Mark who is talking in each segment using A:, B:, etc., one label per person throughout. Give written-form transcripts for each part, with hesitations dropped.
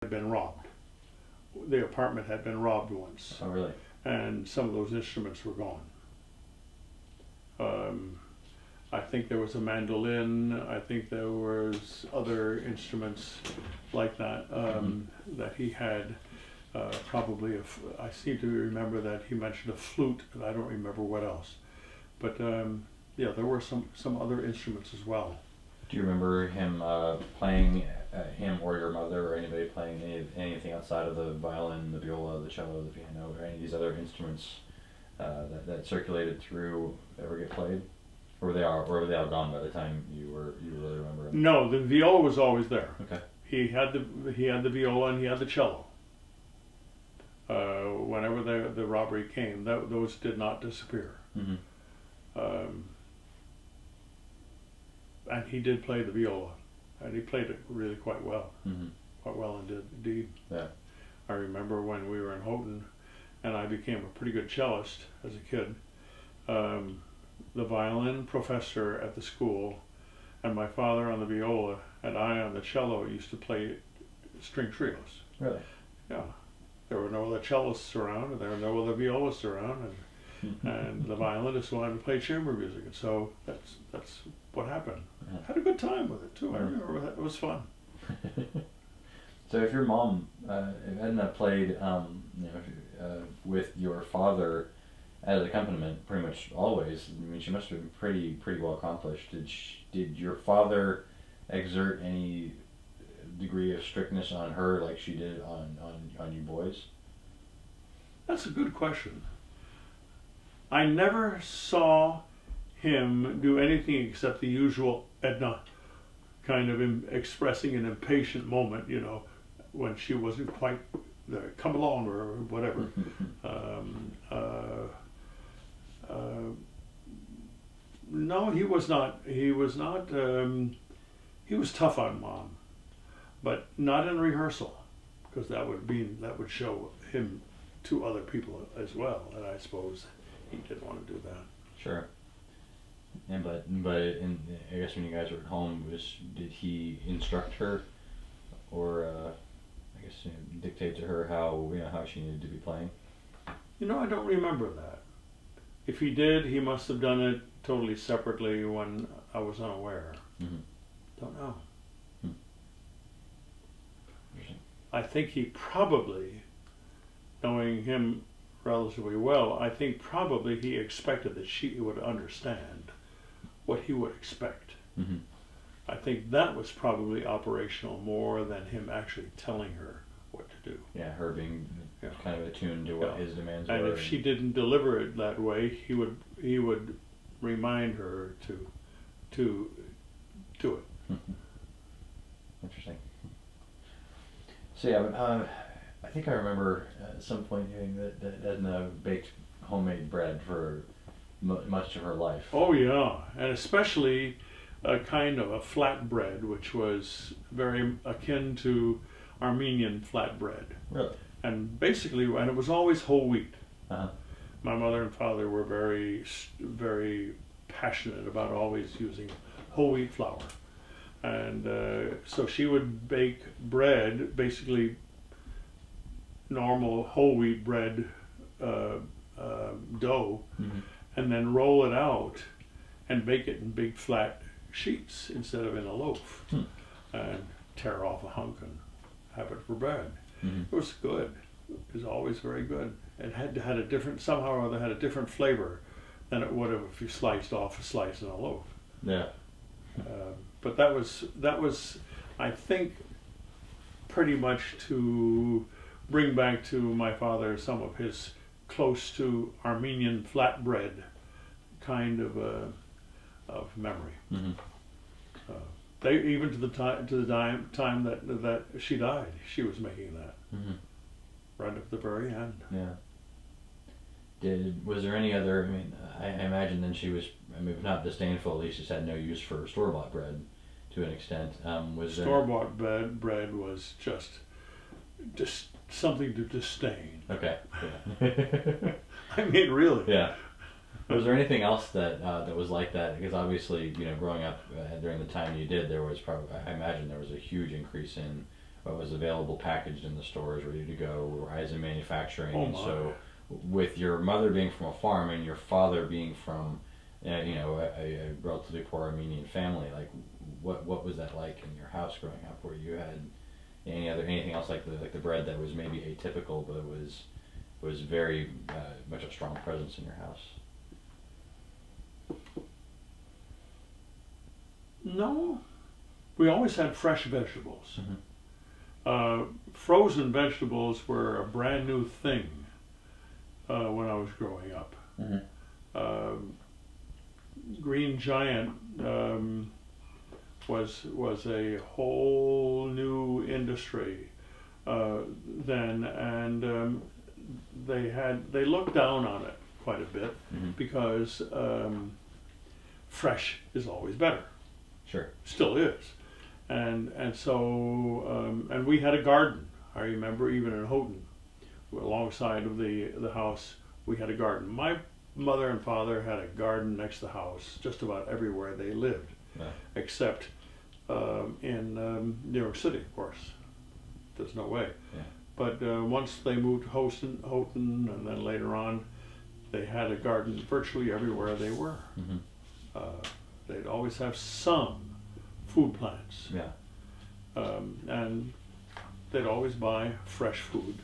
A: had been robbed. The apartment had been robbed once.
B: Oh, really?
A: And some of those instruments were gone. I think there was a mandolin. I think there was other instruments like that that he had. Probably, I seem to remember that he mentioned a flute, and I don't remember what else. But yeah, there were some other instruments as well.
B: Do you remember him playing, him or your mother or anybody playing anything outside of the violin, the viola, the cello, the piano, or any of these other instruments that circulated through ever get played? Or were they all gone by the time you really remember them?
A: No, the viola was always there.
B: Okay.
A: He had the viola and he had the cello. Whenever the robbery came, those did not disappear.
B: Mm-hmm.
A: And he did play the viola, and he played it really quite well.
B: Mm-hmm.
A: Quite well indeed.
B: Yeah.
A: I remember when we were in Houghton, and I became a pretty good cellist as a kid. The violin professor at the school, and my father on the viola, and I on the cello used to play string trios.
B: Really?
A: Yeah. There were no other cellists around, and there were no other violists around, and the violinist wanted to play chamber music, and so that's what happened.
B: Yeah.
A: Had a good time with it too. I remember that. It was fun.
B: So if your mom, Edna, played with your father as accompaniment pretty much always, I mean, she must have been pretty well accomplished. Did your father exert any degree of strictness on her like she did on you boys?
A: That's a good question. I never saw him do anything except the usual Edna kind of expressing an impatient moment, you know, when she wasn't quite there, come along or whatever. No, he was not. He was not. He was tough on Mom, but not in rehearsal, because that would show him to other people as well, and I suppose he didn't want to do that.
B: Sure. And but I guess when you guys were at home, did he instruct her, or I guess dictate to her how she needed to be playing?
A: You know, I don't remember that. If he did, he must have done it totally separately when I was unaware.
B: Mm-hmm.
A: Don't know.
B: Interesting.
A: I think he probably, knowing him relatively well, I think probably he expected that she would understand what he would expect.
B: Mm-hmm.
A: I think that was probably operational more than him actually telling her what to do.
B: Yeah, her being kind of attuned to what his demands were.
A: And if she didn't deliver it that way, he would remind her to do it.
B: Interesting. So yeah, I think I remember at some point hearing that Edna baked homemade bread for much of her life.
A: Oh yeah, and especially a kind of a flatbread, which was very akin to Armenian flatbread.
B: Really?
A: And basically, and it was always whole wheat.
B: Uh-huh.
A: My mother and father were very, very passionate about always using whole wheat flour. And so she would bake bread, basically normal whole wheat bread dough,
B: Mm-hmm.
A: and then roll it out and bake it in big flat sheets instead of in a loaf, and tear off a hunk and have it for bread.
B: Mm-hmm.
A: It was good. It was always very good. It had a different, somehow or other had a different flavor than it would have if you sliced off a slice in a loaf.
B: Yeah.
A: But that was, I think, pretty much to bring back to my father some of his close to Armenian flatbread kind of memory.
B: Mm-hmm.
A: They even to the time that she died, she was making that.
B: Mm-hmm.
A: Right at the very end.
B: Yeah. Was there any other? I mean, I imagine then she was. I mean, if not disdainful, at least just had no use for store-bought bread, to an extent. Was
A: store-bought bread was just something to disdain.
B: Okay. Yeah.
A: I mean, really.
B: Yeah. Was there anything else that was like that? Because obviously, growing up during the time you did, there was probably, I imagine there was a huge increase in, what was available packaged in the stores, ready to go, rise in manufacturing.
A: Oh
B: And
A: my.
B: so, with your mother being from a farm and your father being from, a relatively poor Armenian family, like what was that like in your house growing up? Where you had anything else like the bread that was maybe atypical, but it was very much a strong presence in your house?
A: No, we always had fresh vegetables.
B: Mm-hmm.
A: Frozen vegetables were a brand new thing when I was growing up.
B: Mm-hmm.
A: Green Giant was a whole new industry then, and they looked down on it quite a bit
B: Mm-hmm.
A: because fresh is always better.
B: Sure.
A: Still is, and so and we had a garden. I remember even in Houghton, alongside of the house, we had a garden. My mother and father had a garden next to the house, just about everywhere they lived,
B: Yeah.
A: except in New York City, of course. There's no way.
B: Yeah.
A: But once they moved to Houghton, and then later on, they had a garden virtually everywhere they were.
B: Mm-hmm.
A: They'd always have some food plants,
B: Yeah.
A: and they'd always buy fresh food.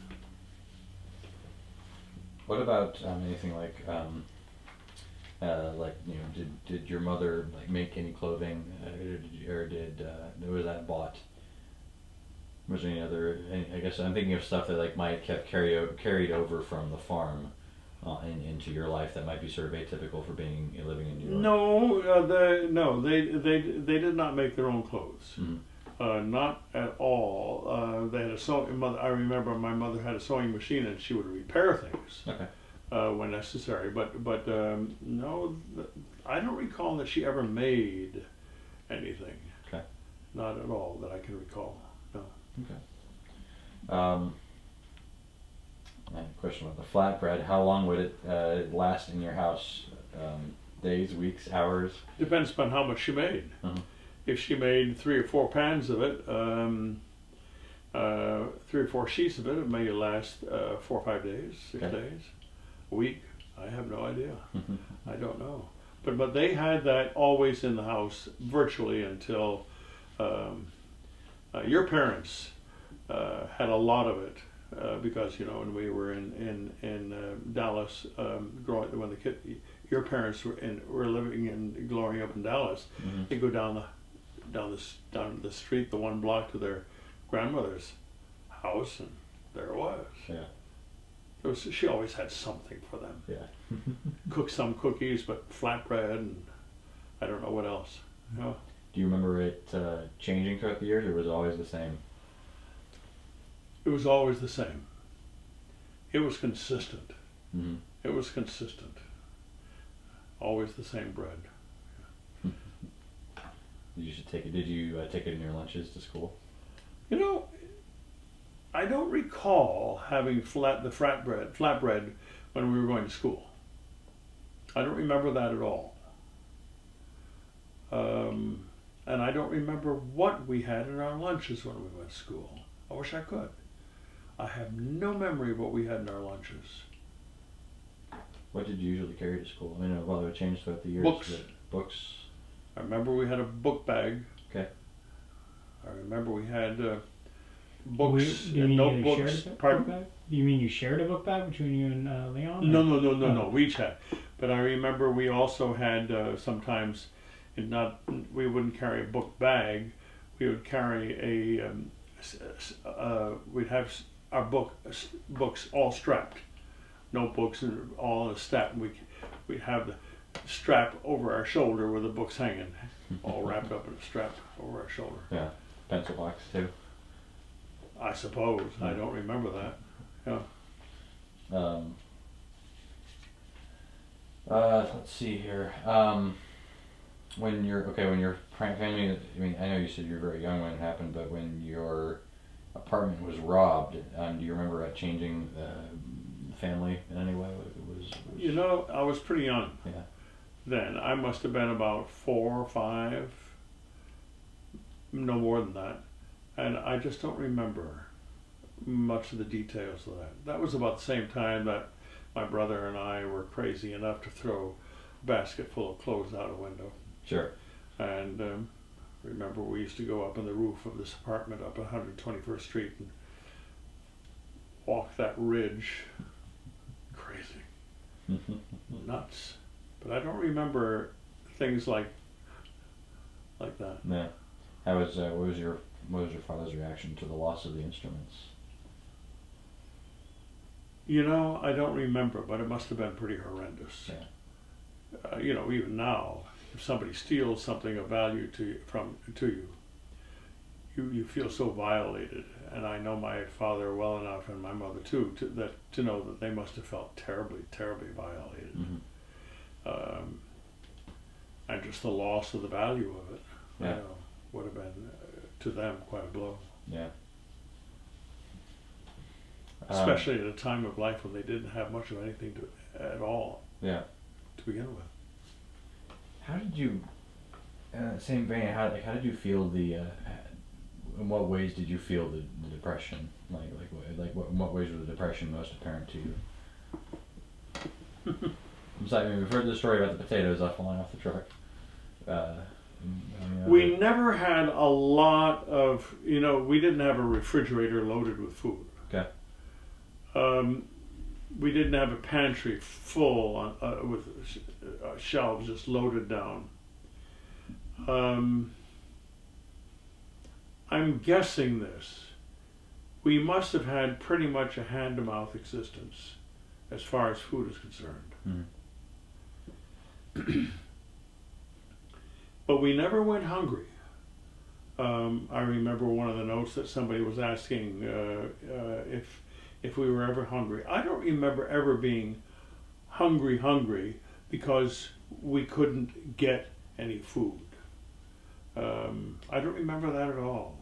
B: What about anything like did your mother like make any clothing, or did was that bought? Was there I guess I'm thinking of stuff that like might have carried over from the farm into your life that might be sort of atypical for living in New York.
A: No, they did not make their own clothes.
B: Mm-hmm.
A: Not at all. They had a sewing. I remember my mother had a sewing machine, and she would repair things
B: Okay.
A: when necessary. But no, I don't recall that she ever made anything.
B: Okay.
A: Not at all that I can recall. No.
B: Okay. I have a question about the flatbread. How long would it last in your house? Days, weeks, hours?
A: Depends upon how much she made.
B: Mm-hmm.
A: If she made 3 or 4 pans of it, 3 or 4 sheets of it, it may last 4 or 5 days, 6
B: Okay.
A: days, a week. I have no idea.
B: Mm-hmm.
A: I don't know. But they had that always in the house virtually until your parents had a lot of it because when we were in Dallas growing when your parents were living and growing up in Dallas.
B: Mm-hmm.
A: They go down the street, the 1 block to their grandmother's house, and there it was.
B: Yeah.
A: She always had something for them.
B: Yeah.
A: Cook some cookies, but flatbread, and I don't know what else. Yeah.
B: Do you remember it changing throughout the years, or was it always the same?
A: It was always the same. It was consistent.
B: Mm-hmm.
A: It was consistent. Always the same bread.
B: You should take it. Did you take it in your lunches to school?
A: I don't recall having flatbread when we were going to school. I don't remember that at all. And I don't remember what we had in our lunches when we went to school. I wish I could. I have no memory of what we had in our lunches.
B: What did you usually carry to school? I mean, well, it changed throughout the years.
A: Books.
B: Books.
A: I remember we had a book bag.
B: Okay.
A: I remember we had books
C: Do you
A: and
C: mean
A: notebooks.
C: you shared a
A: Pardon?
C: book bag? You mean you shared a book bag between you and Leon?
A: No,
C: or-
A: no. We each had. But I remember we also had sometimes, we wouldn't carry a book bag. We would carry we'd have our books all strapped, notebooks and all in a stack. We'd have the strap over our shoulder with the books hanging, all wrapped up in a strap over our shoulder.
B: Yeah. Pencil box too.
A: I suppose. I don't remember that. Yeah.
B: Let's see here. When your family, I mean, I know you said you were very young when it happened, but when your apartment was robbed, do you remember changing the family in any way?
A: I was pretty young
B: Yeah.
A: then. I must have been about 4 or 5, no more than that. and I just don't remember much of the details of that. That was about the same time that my brother and I were crazy enough to throw a basket full of clothes out a window.
B: Sure.
A: And remember, we used to go up on the roof of this apartment up 121st Street and walk that ridge. Crazy. Nuts. But I don't remember things like that.
B: Yeah. How was what was your father's reaction to the loss of the instruments?
A: You know, I don't remember, but it must have been pretty horrendous.
B: Yeah.
A: You know, even now, if somebody steals something of value to you, you feel so violated. And I know my father well enough, and my mother too, to know that they must have felt terribly, terribly violated. And just the loss of the value of it,
B: Yeah.
A: you know, would have been to them quite a blow.
B: Yeah.
A: Especially at a time of life when they didn't have much of anything at all
B: Yeah.
A: to begin with.
B: How did you, same vein, how did you feel in what ways did you feel the depression? In what ways was the depression most apparent to you? I'm sorry, I mean, we've heard the story about the potatoes falling off the truck.
A: We never had a lot of, you know, we didn't have a refrigerator loaded with food.
B: Okay.
A: We didn't have a pantry full with shelves just loaded down. I'm guessing this. We must have had pretty much a hand-to-mouth existence as far as food is concerned. But we never went hungry. I remember one of the notes that somebody was asking if we were ever hungry. I don't remember ever being hungry because we couldn't get any food. I don't remember that at all.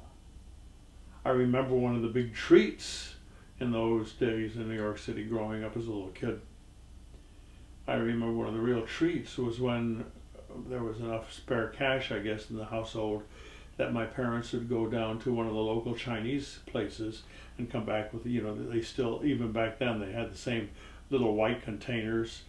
A: I remember one of the big treats in those days in New York City growing up as a little kid. I remember one of the real treats was when there was enough spare cash, I guess, in the household that my parents would go down to one of the local Chinese places and come back with, you know, they still, even back then, they had the same little white containers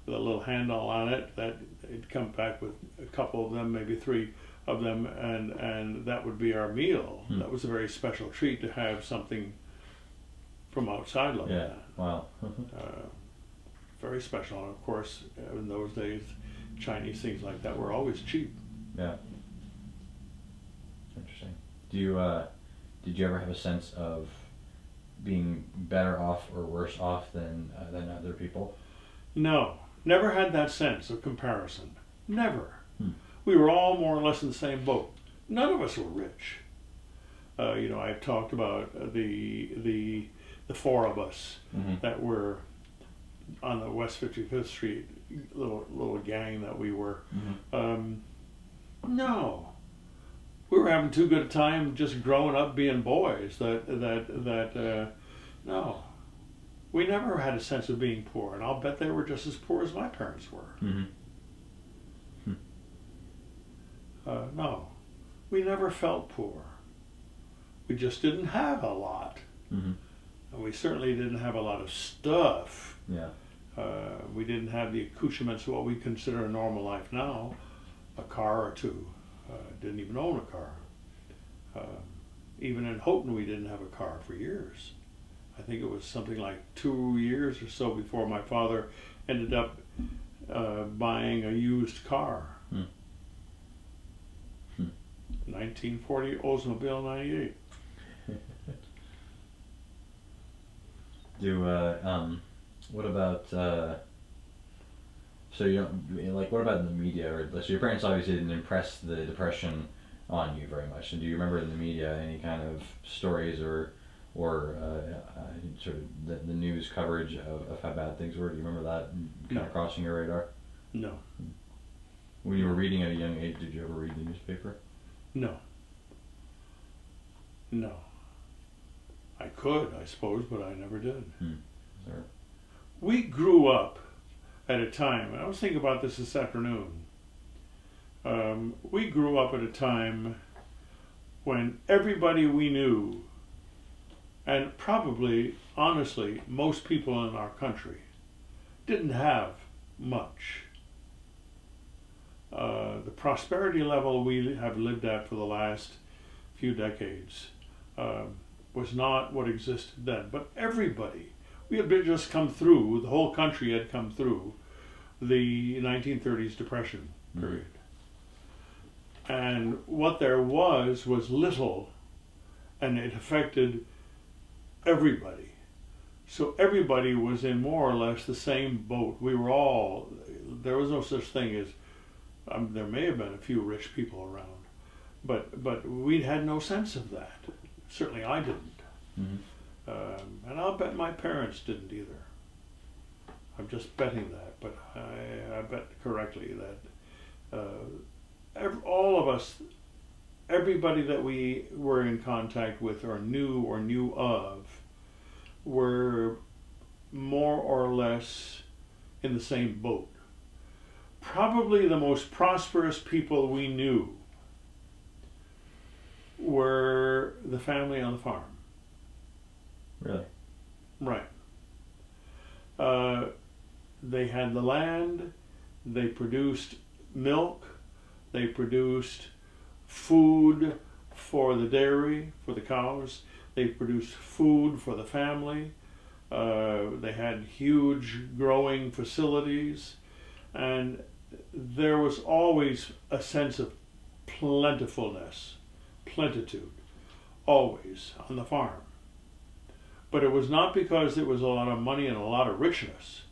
A: with a little handle on it, that they'd come back with a couple of them, maybe 3 of them, and that would be our meal. That was a very special treat to have something from outside like that.
B: Wow.
A: Very special, and of course, in those days, Chinese things like that were always cheap.
B: Yeah. Interesting. Did you ever have a sense of being better off or worse off than other people?
A: No, never had that sense of comparison. Never. We were all more or less in the same boat. None of us were rich. You know, I've talked about the 4 of us that were on the West 55th Street little gang that we were. No, we were having too good a time just growing up being boys. No, we never had a sense of being poor, and I'll bet they were just as poor as my parents were. No, we never felt poor. We just didn't have a lot, and we certainly didn't have a lot of stuff.
B: Yeah.
A: We didn't have the accoutrements of what we consider a normal life now, a car or 2. Didn't even own a car. Even in Houghton, we didn't have a car for years. I think it was something like 2 years or so before my father ended up buying a used car. 1940 Oldsmobile 98.
B: What about so you don't like, what about in the media, or so your parents obviously didn't impress the depression on you very much, and do you remember in the media any kind of stories or sort of the news coverage of how bad things were? Do you remember that kind of crossing your radar?
A: No.
B: When you were reading at a young age, did you ever read the newspaper?
A: No. I could, I suppose, but I never did.
B: Sure.
A: We grew up at a time, and I was thinking about this afternoon. We grew up at a time when everybody we knew, and probably, honestly, most people in our country, didn't have much. The prosperity level we have lived at for the last few decades was not what existed then. But everybody, we had just come through, the whole country had come through the 1930s Depression period. And what there was little, and it affected everybody. So everybody was in more or less the same boat. We were all, there was no such thing as, there may have been a few rich people around, but we had no sense of that. Certainly I didn't. And I'll bet my parents didn't either. I'm just betting that, but I bet correctly that all of us, everybody that we were in contact with or knew of, were more or less in the same boat. Probably the most prosperous people we knew were the family on the farm.
B: Really?
A: Right. They had the land, they produced milk, they produced food for the dairy, for the cows, they produced food for the family, they had huge growing facilities, and there was always a sense of plentifulness, plenitude, always on the farm. But it was not because there was a lot of money and a lot of richness.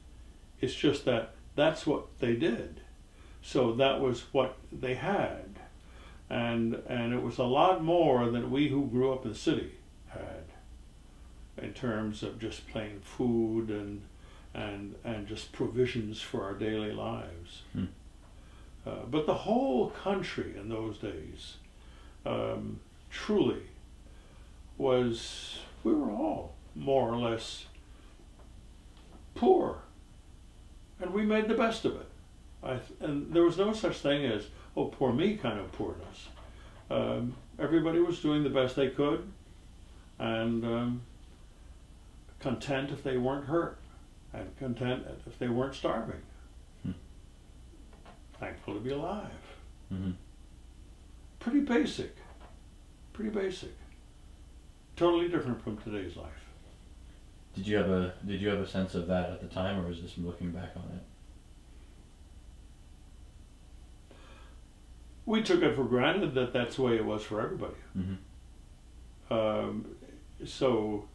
A: It's just that that's what they did. So that was what they had. And it was a lot more than we who grew up in the city had, in terms of just plain food and just provisions for our daily lives. But the whole country in those days truly was, we were all more or less poor, and we made the best of it. And there was no such thing as, oh, poor me kind of poorness. Everybody was doing the best they could, and content if they weren't hurt, and content if they weren't starving. Thankful to be alive. Pretty basic. Pretty basic. Totally different from today's life.
B: Did you have a sense of that at the time, or was this looking back on it?
A: We took it for granted that that's the way it was for everybody. So,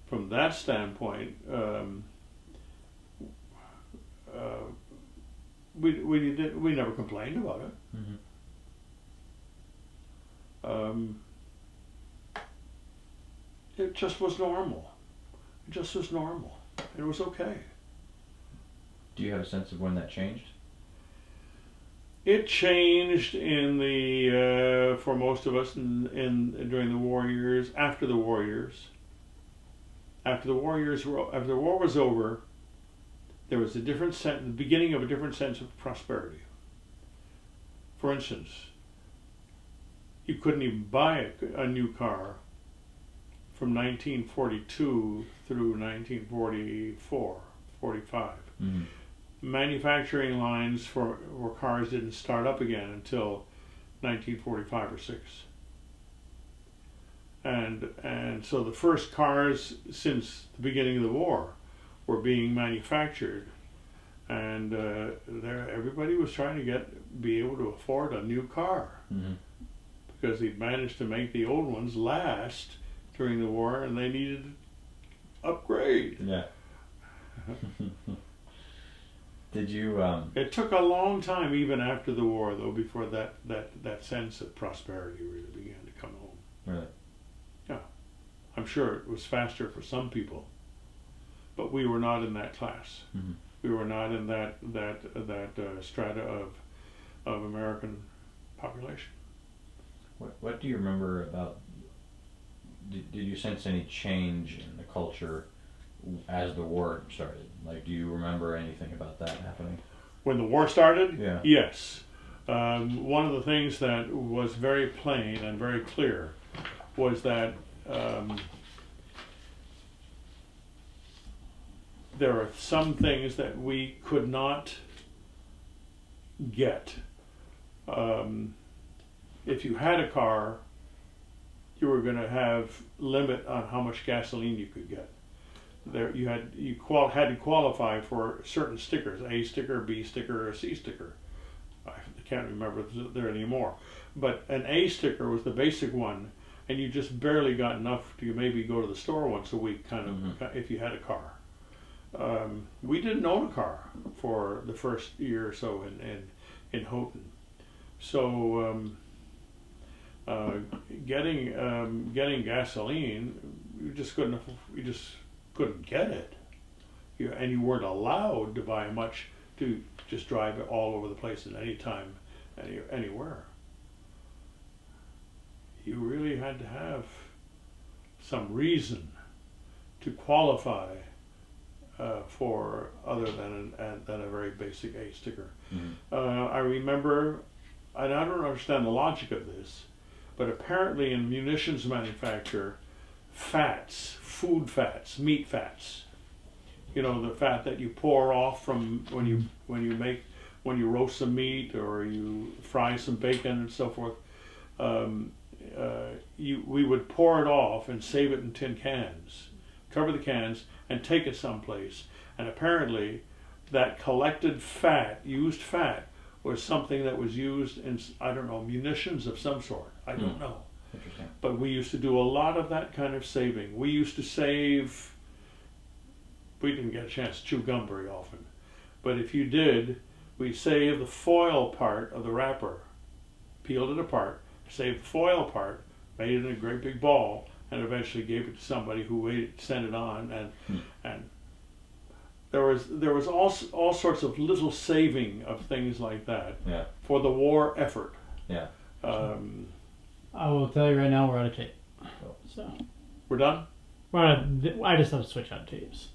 A: from that standpoint, we never complained about it. It just was normal. It just was normal. It was okay.
B: Do you have a sense of when that changed?
A: It changed in the for most of us in during the war years. After the war was over, there was a different sense, the beginning of a different sense of prosperity. For instance, you couldn't even buy a new car from 1942 through 1944, 45. Manufacturing lines for cars didn't start up again until 1945 or 6. And so the first cars since the beginning of the war were being manufactured, and everybody was trying to be able to afford a new car, because they'd managed to make the old ones last during the war, and they needed to upgrade.
B: Yeah. Did you?
A: It took a long time, even after the war, though, before that sense of prosperity really began to come home.
B: Really? Yeah.
A: I'm sure it was faster for some people, but we were not in that class. We were not in that strata of American population.
B: What do you remember about? Did you sense any change in the culture as the war started? Like, do you remember anything about that happening?
A: When the war started?
B: Yeah.
A: Yes. One of the things that was very plain and very clear was that there are some things that we could not get. If you had a car, you were going to have limit on how much gasoline you could get. There, you had to qualify for certain stickers: A sticker, B sticker, or C sticker. I can't remember if there anymore. But an A sticker was the basic one, and you just barely got enough to maybe go to the store once a week, kind of, if you had a car. We didn't own a car for the first year or so in Houghton, so getting gasoline, you just couldn't get it. And you weren't allowed to buy much to just drive it all over the place at any time, anywhere. You really had to have some reason to qualify for other than a very basic A sticker. I remember, and I don't understand the logic of this, but apparently in munitions manufacture, fats, food fats, meat fats, you know, the fat that you pour off from when you roast some meat or you fry some bacon and so forth, we would pour it off and save it in tin cans, cover the cans, and take it someplace. And apparently that collected fat, used fat, was something that was used in, I don't know, munitions of some sort. I don't know.
B: Interesting.
A: But we used to do a lot of that kind of saving. We used to save, we didn't get a chance to chew gum very often, but if you did, we'd save the foil part of the wrapper, peeled it apart, saved the foil part, made it in a great big ball, and eventually gave it to somebody who sent it on, and there was all sorts of little saving of things like that for the war effort.
C: I will tell you right now, we're out of tape. So
A: we're done.
C: I just have to switch out tapes.